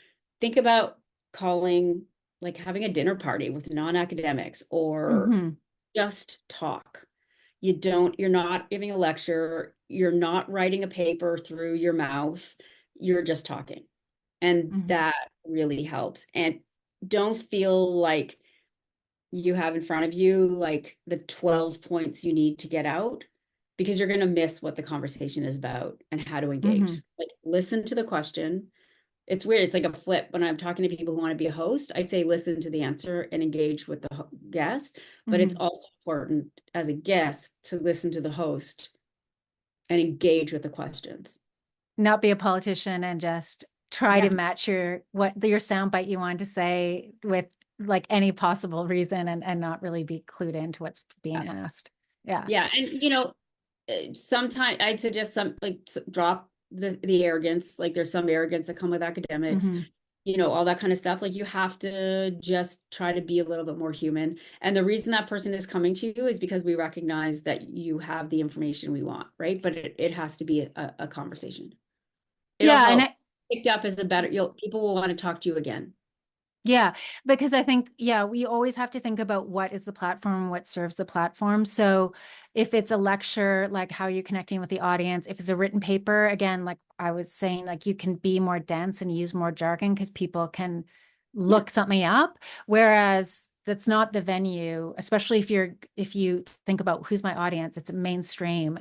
B: think about calling like having a dinner party with non-academics or
A: Hmm.
B: just talk. You're not giving a lecture, you're not writing a paper through your mouth, you're just talking. And
A: Hmm.
B: that really helps. And don't feel like you have in front of you like the 12 points you need to get out because you're going to miss what the conversation is about and how to
A: Hmm.
B: engage. Like listen to the question. It's weird. It's like a flip. When I'm talking to people who want to be a host, I say listen to the answer and engage with the guest. But it's
A: Hmm.
B: also important as a guest to listen to the host and engage with the questions.
A: Not be a politician and just try to
B: Yeah.
A: match your soundbite you want to say with like any possible reason and not really be clued into what's being asked. Yeah.
B: Yeah. And, sometimes I'd suggest some like drop the arrogance. Like there's some arrogance that come with academics,
A: Hmm.
B: all that kind of stuff. Like you have to just try to be a little bit more human. And the reason that person is coming to you is because we recognize that you have the information we want, right? But it has to be a conversation. It'll
A: Yeah, and
B: help. Picked up as a better, people will want to talk to you again.
A: yeah, because I think, yeah, we always have to think about what is the platform, what serves the platform. So if it's a lecture, like how you're connecting with the audience, if it's a written paper, again, like I was saying, like you can be more dense and use more jargon because people can
B: Yeah.
A: look something up. Whereas that's not the venue, especially if you think about who's my audience, it's mainstream.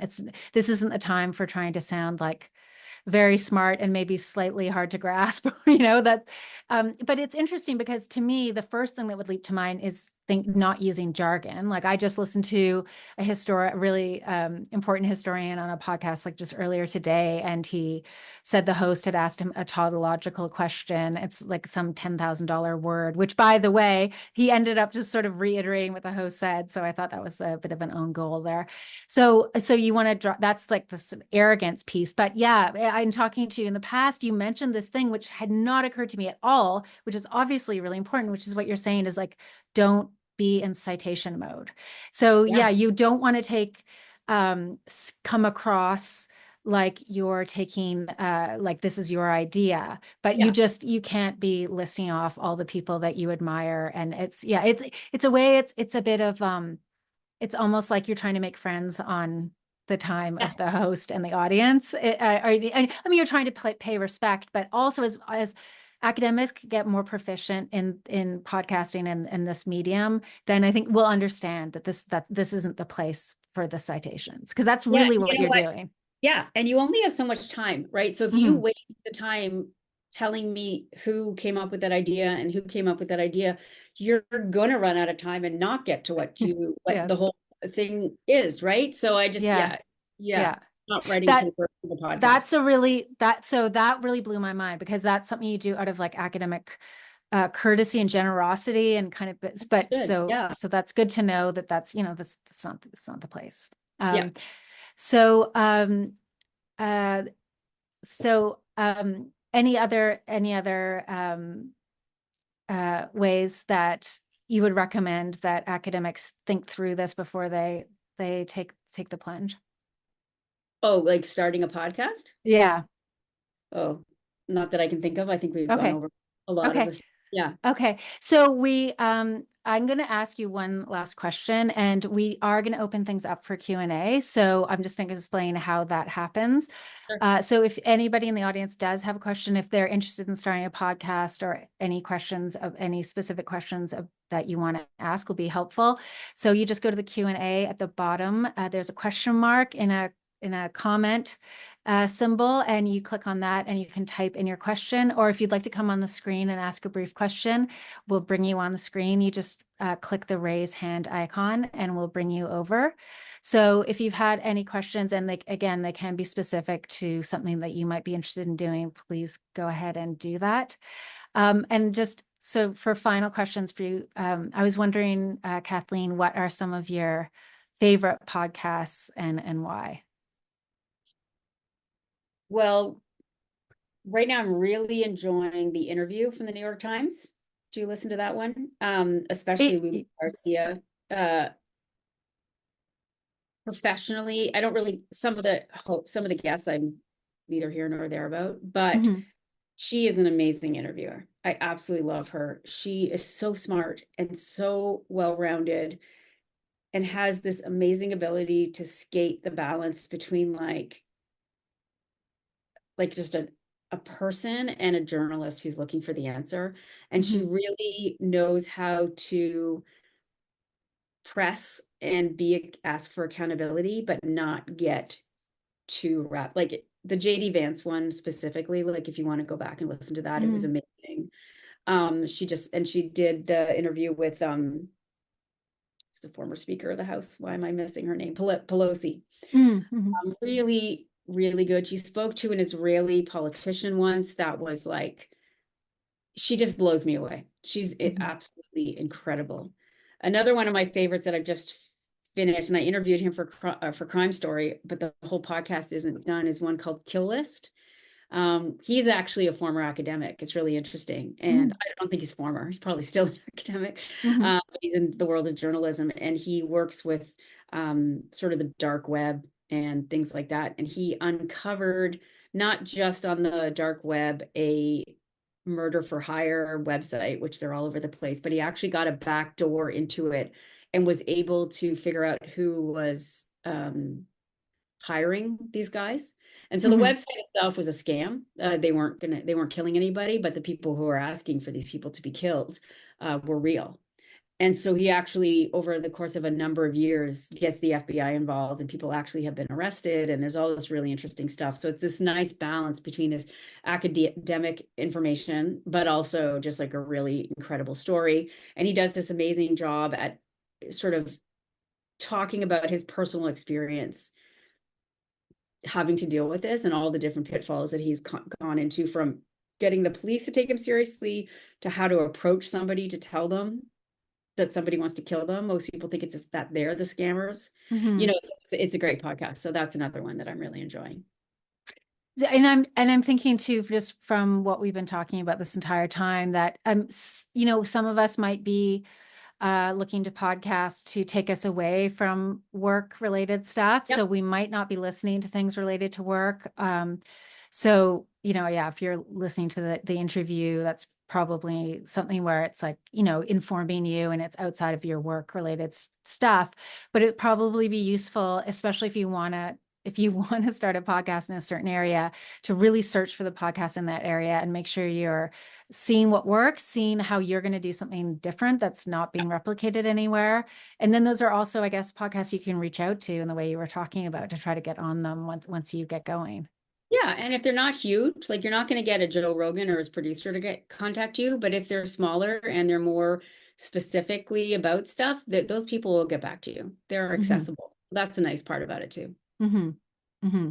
A: This isn't the time for trying to sound like very smart and maybe slightly hard to grasp, that. But it's interesting because to me, the first thing that would leap to mind is not using jargon. Like I just listened to a really important historian on a podcast like just earlier today, and he said the host had asked him a tautological question. It's like some $10,000 word, which by the way, he ended up just sort of reiterating what the host said. So I thought that was a bit of an own goal there. So you want to draw, that's like this arrogance piece. But yeah, I'm talking to you in the past, you mentioned this thing which had not occurred to me at all, which is obviously really important, which is what you're saying is like, don't be in citation mode. So
B: Yeah.
A: yeah, you don't want to come across like you're taking like this is your idea, but
B: Yeah.
A: you can't be listing off all the people that you admire. And it's a way, it's a bit of it's almost like you're trying to make friends on the time
B: Yeah.
A: of the host and the audience. I mean, you're trying to pay respect, but also as academics get more proficient in podcasting and this medium, then I think we'll understand that this isn't the place for the citations because that's
B: Yeah.
A: really
B: You
A: what
B: know
A: you're
B: what?
A: doing.
B: Yeah, and you only have so much time, right? So if you
A: Hmm.
B: waste the time telling me who came up with that idea and who came up with that idea, you're going to run out of time and not get to what the
A: Yes.
B: whole thing is, right? So I just,
A: Yeah.
B: yeah,
A: Yeah.
B: not writing a
A: That
B: paper for the podcast.
A: that's a really that so that really blew my mind because that's something you do out of like academic courtesy and generosity and kind of but
B: Understood. Yeah.
A: so that's good to know that that's not the place.
B: Yeah.
A: um so uh any other ways that you would recommend that academics think through this before they take the plunge?
B: Oh, like starting a podcast?
A: Yeah.
B: Oh, not that I can think of. I think we've gone
A: Okay.
B: over a lot of
A: Okay.
B: this. Yeah.
A: Okay. So I'm going to ask you one last question and we are going to open things up for Q&A. So I'm just going to explain how that happens.
B: Sure.
A: So if anybody in the audience does have a question, if they're interested in starting a podcast or any questions of any specific questions that you want to ask will be helpful. So you just go to the Q&A at the bottom. There's a question mark in a comment symbol, and you click on that and you can type in your question. Or if you'd like to come on the screen and ask a brief question, we'll bring you on the screen. You just click the raise hand icon and we'll bring you over. So if you've had any questions, and again, they can be specific to something that you might be interested in doing, please go ahead and do that. And just so for final questions for you, I was wondering, Kathleen, what are some of your favorite podcasts and why?
B: Well, right now I'm really enjoying The Interview from the New York Times. Do you listen to that one? Especially Lulu
A: It,
B: Garcia. Uh, Professionally, I don't really some of the guests I'm neither here nor there about, but
A: mhm,
B: she is an amazing interviewer. I absolutely love her. She is so smart and so well-rounded and has this amazing ability to skate the balance between like just a person and a journalist who's looking for the answer. And she
A: mhm,
B: really knows how to press and be ask for accountability, but not get too wrapped. Like the JD Vance one specifically, like if you want to go back and listen to that, it was
A: mhm,
B: amazing. She did the interview with who's the former Speaker of the House. Why am I missing her name? Pelosi.
A: mhm, mhm,
B: Really, really good. She spoke to an Israeli politician once that was like, she just blows me away. She's
A: mhm,
B: absolutely incredible. Another one of my favorites that I've just finished, and I interviewed him for Crime Story, but the whole podcast isn't done, is one called Kill List. He's actually a former academic. It's really interesting. And
A: mhm,
B: I don't think he's former. He's probably still an academic.
A: mhm,
B: He's in the world of journalism and he works with sort of the dark web and things like that. And he uncovered not just on the dark web a murder for hire website, which they're all over the place, but he actually got a back door into it and was able to figure out who was hiring these guys. And so the
A: mhm,
B: website itself was a scam. They weren't killing anybody, but the people who were asking for these people to be killed were real. And so he actually, over the course of a number of years, gets the FBI involved, and people actually have been arrested. And there's all this really interesting stuff. So it's this nice balance between this academic information, but also just like a really incredible story. And he does this amazing job at sort of talking about his personal experience having to deal with this and all the different pitfalls that he's gone into, from getting the police to take him seriously to how to approach somebody to tell them that somebody wants to kill them. Most people think it's just that they're the scammers.
A: mhm.
B: So it's a great podcast. So that's another one that I'm really enjoying.
A: And I'm thinking too, just from what we've been talking about this entire time, that some of us might be looking to podcasts to take us away from work related stuff.
B: Yep.
A: So we might not be listening to things related to work. So, yeah, if you're listening to the interview, that's probably something where it's like, informing you and it's outside of your work related stuff. But it'd probably be useful, especially if you want to start a podcast in a certain area, to really search for the podcast in that area and make sure you're seeing what works, seeing how you're going to do something different that's not being replicated anywhere. And then those are also, I guess, podcasts you can reach out to in the way you were talking about to try to get on them once you get going.
B: Yeah, and if they're not huge, like you're not going to get a Joe Rogan or his producer to get contact you, but if they're smaller and they're more specifically about stuff, that those people will get back to you. They're
A: Mm-hmm.
B: accessible. That's a nice part about it too.
A: Mm-hmm. Mm-hmm.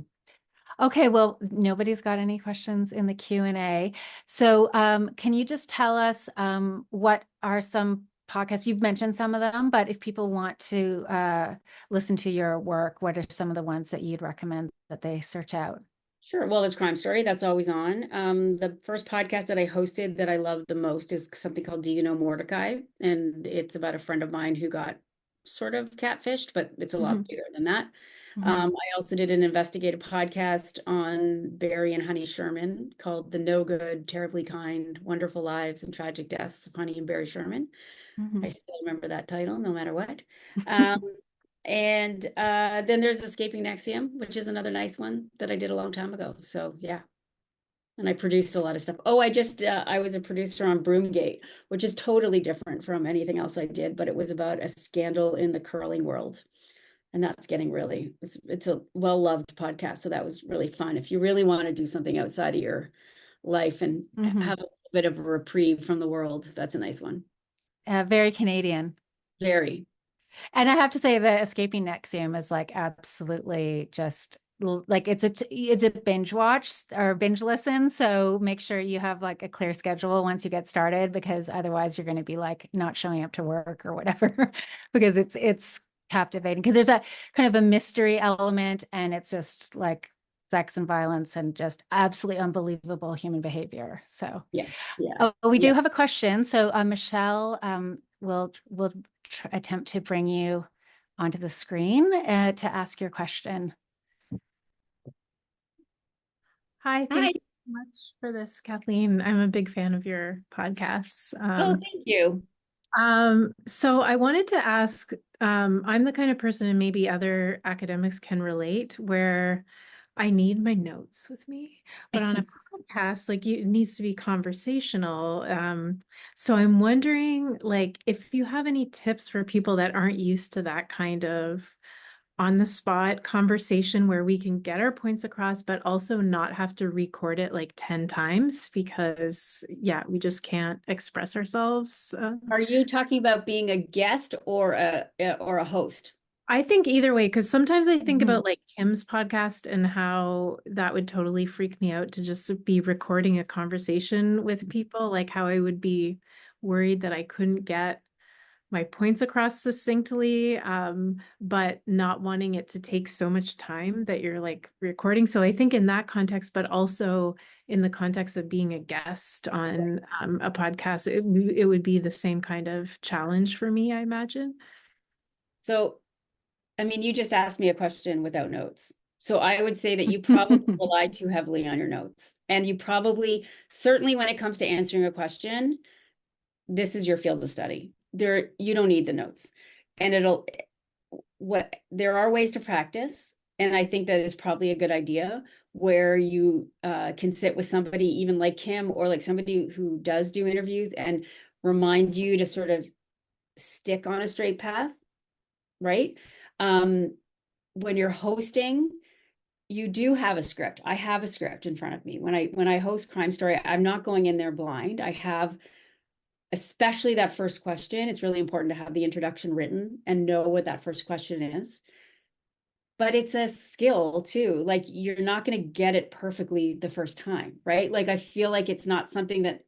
A: Okay, well, nobody's got any questions in the Q&A. So can you just tell us what are some podcasts? You've mentioned some of them, but if people want to listen to your work, what are some of the ones that you'd recommend that they search out?
B: Sure. Well, there's Crime Story. That's always on. The first podcast that I hosted that I love the most is something called Do You Know Mordecai? And it's about a friend of mine who got sort of catfished, but it's a
A: Mm-hmm.
B: lot bigger than that.
A: Mm-hmm.
B: I also did an investigative podcast on Barry and Honey Sherman called The No Good, Terribly Kind, Wonderful Lives and Tragic Deaths of Honey and Barry Sherman. I
A: Mm-hmm.
B: still remember that title, no matter what. Um, and then there's Escaping Nexium, which is another nice one that I did a long time ago. So yeah, and I produced a lot of stuff. Oh, I was a producer on Broomgate, which is totally different from anything else I did, but it was about a scandal in the curling world. And that's getting really, it's a well-loved podcast. So that was really fun. If you really want to do something outside of your life and
A: Mhm.
B: have a bit of a reprieve from the world, that's a nice one.
A: Very Canadian.
B: Very.
A: And I have to say the Escaping Nexium is like absolutely just like it's a binge watch or binge listen. So make sure you have like a clear schedule once you get started, because otherwise you're going to be like not showing up to work or whatever because it's captivating, because there's a kind of a mystery element, and it's just like sex and violence and just absolutely unbelievable human behavior. So
B: Yeah. Yeah.
A: oh, we
B: Yeah.
A: do have a question. So Michelle will attempt to bring you onto the screen to ask your question.
C: Hi,
B: Hi.
C: thank you so much for this, Kathleen. I'm a big fan of your podcasts.
B: Oh, thank you.
C: So I wanted to ask, I'm the kind of person, and maybe other academics can relate, where I need my notes with me, but on a podcast, like it needs to be conversational. So I'm wondering, like, if you have any tips for people that aren't used to that kind of on the spot conversation where we can get our points across, but also not have to record it like 10 times because, yeah, we just can't express ourselves.
B: Are you talking about being a guest or a host?
C: I think either way, because sometimes I think
A: Mhm.
C: about like Kim's podcast and how that would totally freak me out to just be recording a conversation with people, like how I would be worried that I couldn't get my points across succinctly, but not wanting it to take so much time that you're like recording. So I think in that context, but also in the context of being a guest on a podcast, it would be the same kind of challenge for me, I imagine.
B: So, I mean, you just asked me a question without notes. So I would say that you probably rely too heavily on your notes. And you probably, certainly when it comes to answering a question, this is your field of study. There, you don't need the notes. And there are ways to practice. And I think that is probably a good idea where you can sit with somebody, even like Kim or like somebody who does do interviews and remind you to sort of stick on a straight path, right? Um, when you're hosting, you do have a script. I have a script in front of me. When I host Crime Story, I'm not going in there blind. I have, especially that first question, it's really important to have the introduction written and know what that first question is. But it's a skill too. Like you're not going to get it perfectly the first time, right? Like I feel like it's not something that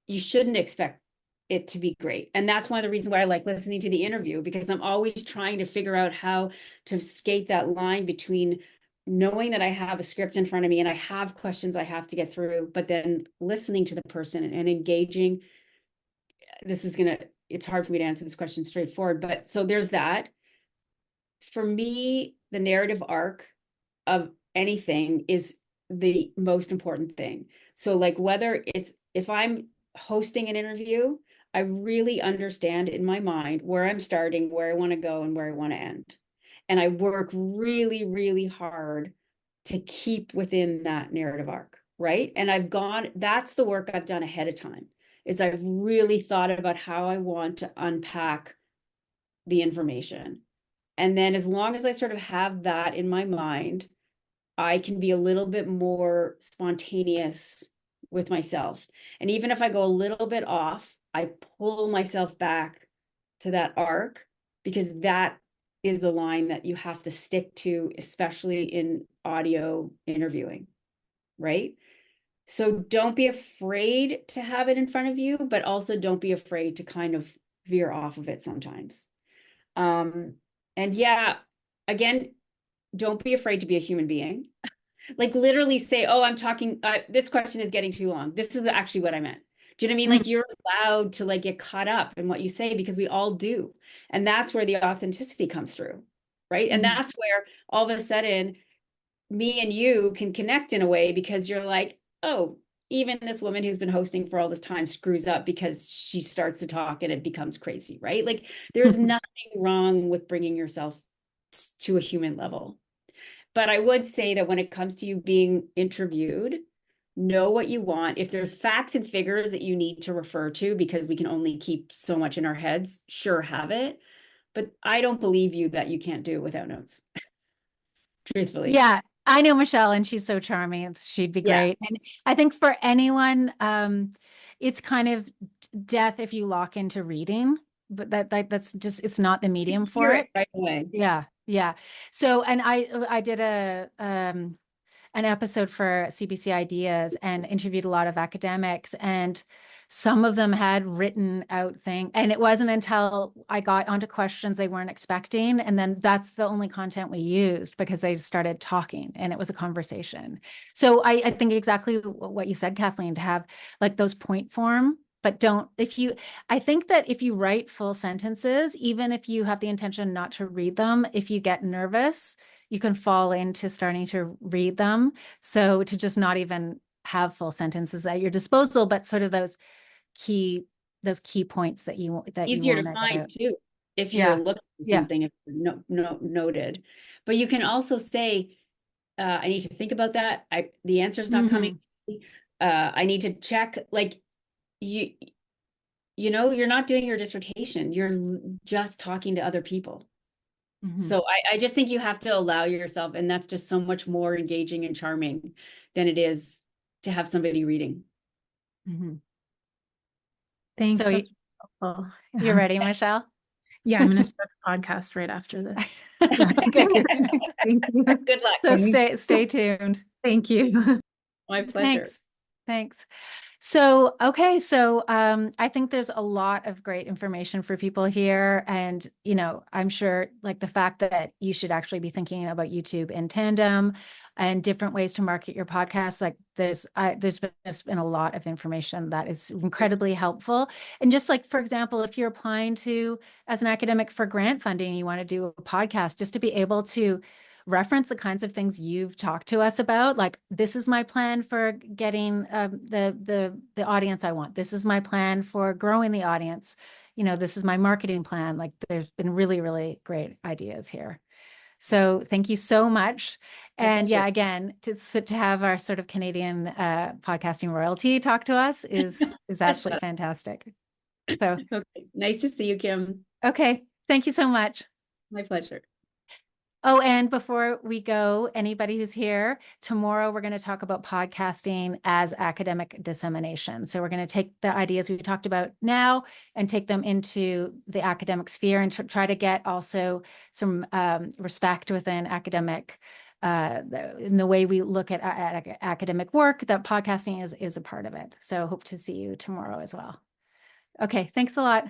B: you shouldn't expect it to be great. And that's one of the reasons why I like listening to the interview, because I'm always trying to figure out how to skate that line between knowing that I have a script in front of me and I have questions I have to get through, but then listening to the person and engaging. It's hard for me to answer this question straightforward, but so there's that. For me, the narrative arc of anything is the most important thing. So like whether it's if I'm hosting an interview, I really understand in my mind where I'm starting, where I want to go, and where I want to end. And I work really, really hard to keep within that narrative arc, right? And that's the work I've done ahead of time, is I've really thought about how I want to unpack the information. And then as long as I sort of have that in my mind, I can be a little bit more spontaneous with myself. And even if I go a little bit off, I pull myself back to that arc, because that is the line that you have to stick to, especially in audio interviewing, right? So don't be afraid to have it in front of you, but also don't be afraid to kind of veer off of it sometimes. Um, and yeah, again, don't be afraid to be a human being. Like literally say, oh, I'm talking, this question is getting too long. This is actually what I meant. Do you know what I mean?
A: Mhm.
B: Like you're allowed to like get caught up in what you say, because we all do. And that's where the authenticity comes through, right? And
A: Mhm.
B: that's where all of a sudden me and you can connect in a way, because you're like, oh, even this woman who's been hosting for all this time screws up because she starts to talk and it becomes crazy, right? Like there's nothing wrong with bringing yourself to a human level. But I would say that when it comes to you being interviewed, know what you want. If there's facts and figures that you need to refer to, because we can only keep so much in our heads, sure, have it. but I don't believe you that you can't do it without notes, truthfully.
A: Yeah, I know Michelle and she's so charming. She'd be
B: Yeah.
A: great. And I think for anyone, it's kind of death if you lock into reading, but that's just, it's not the
B: You
A: medium
B: hear
A: for
B: it
A: it.
B: right away.
A: Yeah, yeah. So, and I did an episode for CBC Ideas and interviewed a lot of academics, and some of them had written out things, and it wasn't until I got onto questions they weren't expecting, and then that's the only content we used because they started talking and it was a conversation. So I think exactly what you said, Kathleen, to have like those point form, but don't, if you, I think that if you write full sentences, even if you have the intention not to read them, if you get nervous, you can fall into starting to read them. So to just not even have full sentences at your disposal, but sort of key those key points that you
B: Easier to
A: want to get
B: find
A: out.
B: too, if you're
A: Yeah.
B: looking for
A: Yeah.
B: something, if noted. But you can also say, I need to think about that. The answer's not coming.
A: Mhm.
B: I need to check. Like you, you're not doing your dissertation. You're just talking to other people.
A: Mhm.
B: So I just think you have to allow yourself, and that's just so much more engaging and charming than it is to have somebody reading.
A: Mhm.
C: Thanks.
A: So
C: That's helpful.
A: you're ready, Michelle?
C: Yeah, I'm going to start the podcast right after this.
A: Okay.
C: Thank you.
B: Good luck.
A: So stay tuned.
C: Thank you.
B: My pleasure.
A: Thanks. Thanks. So, okay. So, I think there's a lot of great information for people here. And, I'm sure like the fact that you should actually be thinking about YouTube in tandem and different ways to market your podcast. Like there's been a lot of information that is incredibly helpful. And just like, for example, if you're applying to, as an academic for grant funding, you want to do a podcast, just to be able to reference the kinds of things you've talked to us about. Like, this is my plan for getting the audience I want. This is my plan for growing the audience. This is my marketing plan. Like, there's been really, really great ideas here. So thank you so much.
B: My
A: And
B: pleasure.
A: yeah, again, to have our sort of Canadian podcasting royalty talk to us is absolutely fantastic. So,
B: Okay. Nice to see you, Kim.
A: okay. Thank you so much.
B: My pleasure.
A: Oh, and before we go, anybody who's here, tomorrow we're going to talk about podcasting as academic dissemination. So we're going to take the ideas we talked about now and take them into the academic sphere and try to get also some respect within academic, in the way we look at academic work, that podcasting is a part of it. So hope to see you tomorrow as well. Okay, thanks a lot.